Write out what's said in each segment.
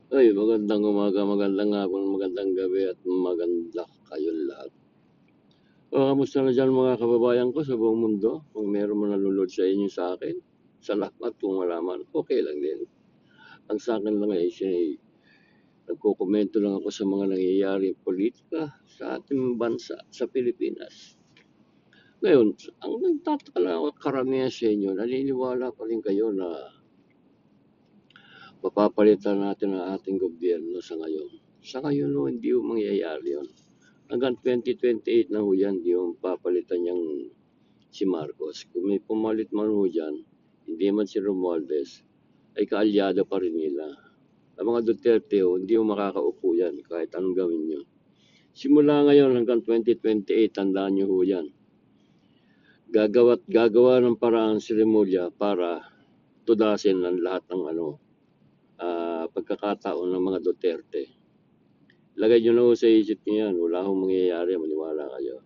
Ay, magandang umaga, magandang hapon, magandang gabi at maganda kayong lahat. Kamusta na diyan mga kababayan ko sa buong mundo? Kung meron man nanonood sa inyo sa akin, salamat. Kung wala man, okay lang din. Ang sa akin lang ay nagkokomento lang ako sa mga nangyayari politika sa ating bansa, sa Pilipinas. Ngayon, ang nagtataka lang ako, karamihan sa inyo, naniniwala pa rin kayo na mapapalitan natin ang ating gobyerno sa ngayon. Sa ngayon, no, hindi mo mangyayari yun. Hanggang 2028 na ho yan, di yung papalitan niyang si Marcos. Kung may pumalit man ho dyan, hindi man si Romualdez, ay kaalyado pa rin nila. Ang mga Duterte ho, hindi mo makakaupo yan kahit anong gawin nyo. Simula ngayon hanggang 2028, tandaan nyo ho yan. Gagawa ng paraan si Remulla para tudasin ang lahat ng pagkakataon ng mga Duterte. Lagay nyo na ho sa isip nyo yan, wala hong mangyayari, maniwala kayo.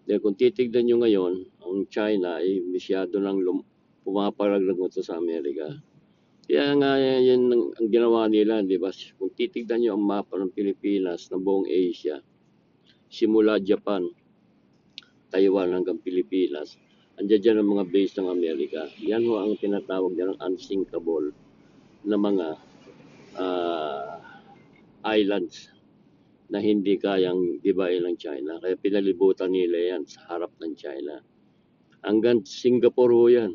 Dahil kung titignan nyo ngayon, ang China ay masyado nang pumaparaglag mo sa Amerika. Kaya nga yan ang ginawa nila, di ba? Kung titignan nyo ang mapa ng Pilipinas, ng buong Asia, simula Japan, Taiwan hanggang Pilipinas, andyan dyan ang mga base ng Amerika. Yan ho ang tinatawag ng unsinkable na mga ah, islands na hindi kayang gibain ng China. Kaya pinalibutan nila yan sa harap ng China. Hanggang Singapore ho yan.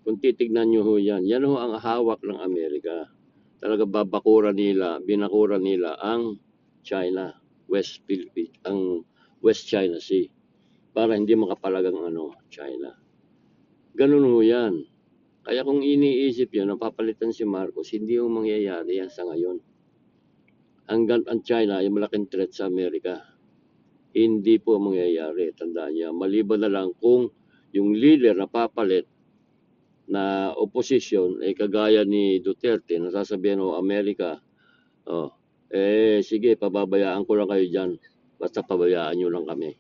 Kung titignan nyo ho yan, yan ho ang hawak ng Amerika. Talaga binakura nila ang China, West Philippines, ang West China Sea para hindi makapalagang China. Ganun ho yan. Kaya kung iniisip yun, napapalitan si Marcos, hindi ho mangyayari yan sa ngayon. Hanggang ang China ay malaking threat sa Amerika. Hindi po mangyayari, tandaan niya. Maliban na lang kung yung leader na papalit na opposition ay kagaya ni Duterte na sasabihin o Amerika, oh, sige, pababayaan ko lang kayo dyan. Basta pabayaan nyo lang kami.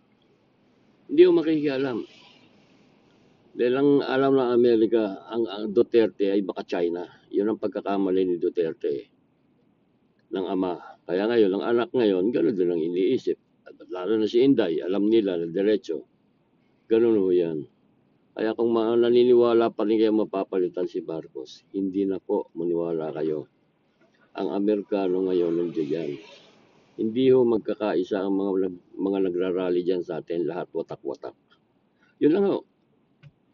Hindi ko makikialam. Dahil ang alam ng Amerika, ang Duterte ay baka China. Yun ang pagkakamali ni Duterte ng ama. Kaya ngayon, ang anak ngayon, gano'n din ang iniisip. At lalo na si Inday, alam nila na diretso. Gano'n ho yan. Kaya kung naniniwala pa rin kayo mapapalitan si Marcos, hindi na po maniwala kayo. Ang Amerikano ngayon nandiyan. Hindi ho magkakaisa ang mga nagrarally dyan sa atin, lahat watak-watak. Yun lang ho,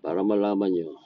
para malaman nyo.